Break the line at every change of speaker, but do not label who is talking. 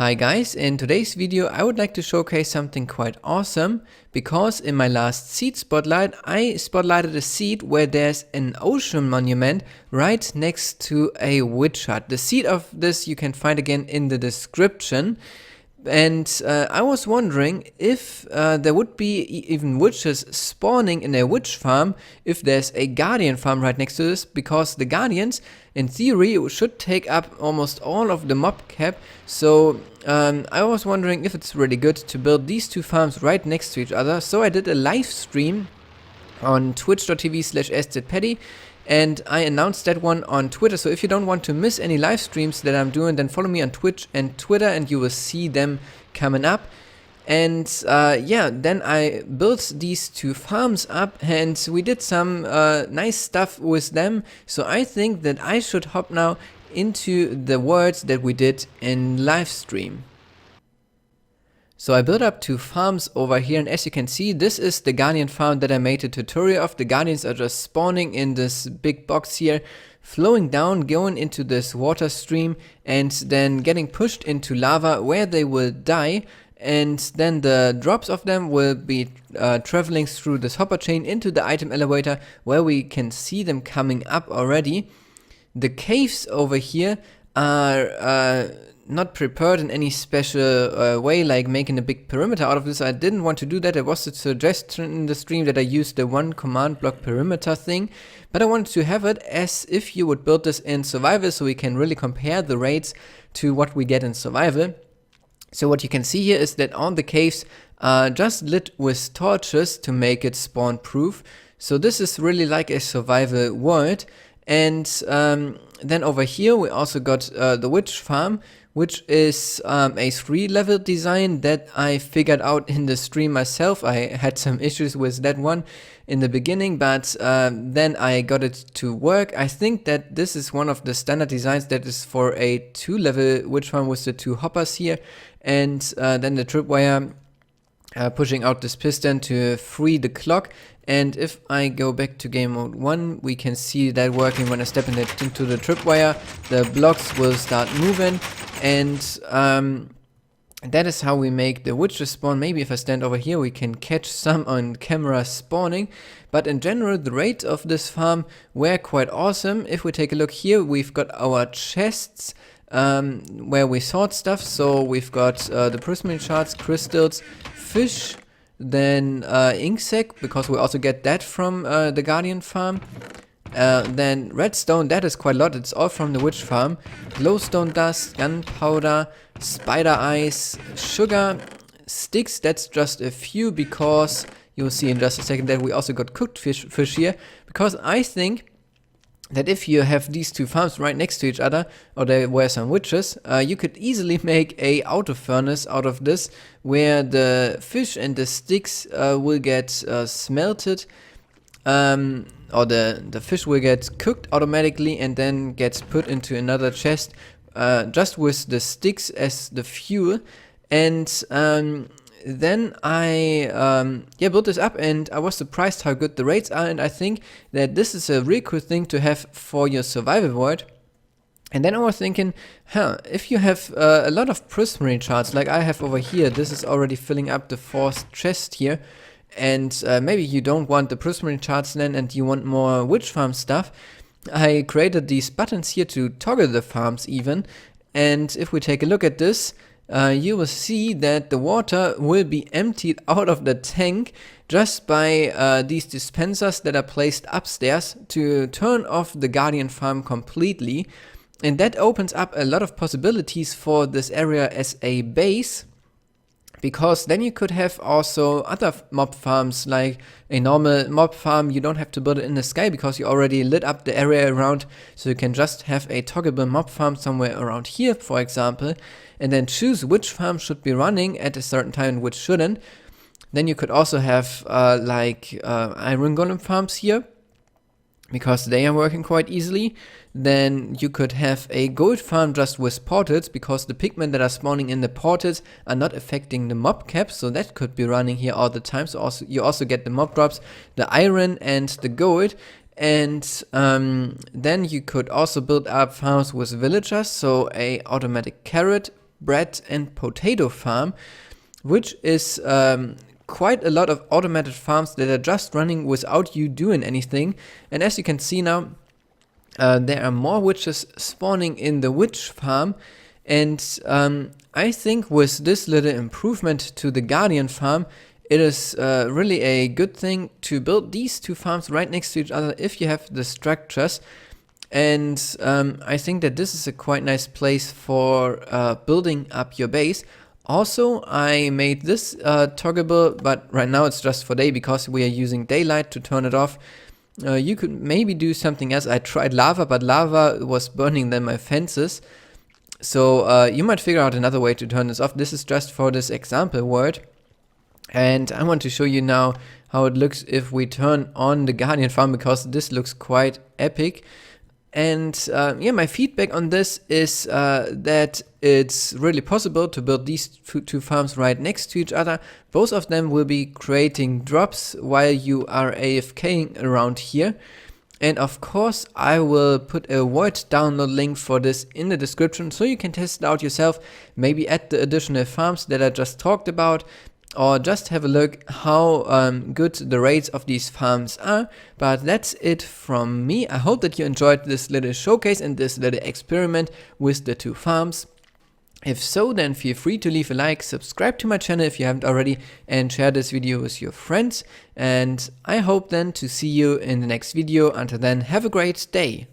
Hi guys, in today's video I would like to showcase something quite awesome, because in my last seed spotlight I spotlighted a seed where there's an ocean monument right next to a witch hut. The seed of this you can find again in the description. And I was wondering if there would be even witches spawning in a witch farm if there's a guardian farm right next to this, because the guardians in theory should take up almost all of the mob cap. So I was wondering if it's really good to build these two farms right next to each other. So I did a live stream on twitch.tv/szpeddy, and I announced that one on Twitter. So if you don't want to miss any live streams that I'm doing, then follow me on Twitch and Twitter and you will see them coming up. And yeah, then I built these two farms up and we did some nice stuff with them. So I think that I should hop now into the words that we did in live stream. So I built up two farms over here, and as you can see, this is the Guardian farm that I made a tutorial of. The Guardians are just spawning in this big box here, flowing down, going into this water stream, and then getting pushed into lava where they will die. And then the drops of them will be traveling through this hopper chain into the item elevator, where we can see them coming up already. The caves over here are not prepared in any special way, like making a big perimeter out of this. I didn't want to do that. It was a suggestion in the stream that I use the one command block perimeter thing, but I wanted to have it as if you would build this in survival, so we can really compare the rates to what we get in survival. So what you can see here is that all the caves are just lit with torches to make it spawn proof. So this is really like a survival world. And then over here we also got the witch farm, which is a 3-level design that I figured out in the stream myself. I had some issues with that one in the beginning, but then I got it to work. I think that this is one of the standard designs that is for a 2-level witch farm with the 2 hoppers here, and then the tripwire pushing out this piston to free the clock. And if I go back to game mode 1, we can see that working. When I step into the tripwire, the blocks will start moving, and that is how we make the witches spawn. Maybe if I stand over here we can catch some on camera spawning, but in general the rates of this farm were quite awesome. If we take a look here, we've got our chests where we sort stuff. So we've got the prismarine shards, crystals, fish, then ink sac, because we also get that from the Guardian farm. Then redstone, that is quite a lot, it's all from the witch farm. Glowstone dust, gunpowder, spider eyes, sugar, sticks, that's just a few, because you'll see in just a second that we also got cooked fish here, because I think that if you have these two farms right next to each other, or there were some witches, you could easily make a auto furnace out of this, where the fish and the sticks will get smelted, or the fish will get cooked automatically and then gets put into another chest, just with the sticks as the fuel. And then I built this up, and I was surprised how good the rates are, and I think that this is a really cool thing to have for your survival world. And then I was thinking, if you have a lot of prismarine shards like I have over here, this is already filling up the 4th chest here, and maybe you don't want the prismarine shards then and you want more witch farm stuff, I created these buttons here to toggle the farms even. And if we take a look at this, you will see that the water will be emptied out of the tank just by these dispensers that are placed upstairs to turn off the Guardian farm completely. And that opens up a lot of possibilities for this area as a base, because then you could have also other mob farms, like a normal mob farm. You don't have to build it in the sky because you already lit up the area around, so you can just have a toggleable mob farm somewhere around here, for example, and then choose which farm should be running at a certain time and which shouldn't. Then you could also have iron golem farms here, because they are working quite easily. Then you could have a gold farm just with portals, because the pigmen that are spawning in the portals are not affecting the mob cap, so that could be running here all the time. So you also get the mob drops, the iron and the gold. And then you could also build up farms with villagers, so a automatic carrot bread and potato farm, which is quite a lot of automated farms that are just running without you doing anything. And as you can see now, there are more witches spawning in the witch farm, and I think with this little improvement to the Guardian farm, it is really a good thing to build these two farms right next to each other if you have the structures. And I think that this is a quite nice place for building up your base. Also, I made this toggleable, but right now it's just for day because we are using daylight to turn it off. You could maybe do something else. I tried lava, but lava was burning then my fences. So you might figure out another way to turn this off. This is just for this example world. And I want to show you now how it looks if we turn on the Guardian farm, because this looks quite epic. And yeah, my feedback on this is that it's really possible to build these two farms right next to each other. Both of them will be creating drops while you are AFKing around here. And of course, I will put a void download link for this in the description, so you can test it out yourself, maybe add the additional farms that I just talked about, or just have a look how good the rates of these farms are. But that's it from me. I hope that you enjoyed this little showcase and this little experiment with the two farms. If so, then feel free to leave a like, subscribe to my channel if you haven't already, and share this video with your friends. And I hope then to see you in the next video. Until then, have a great day.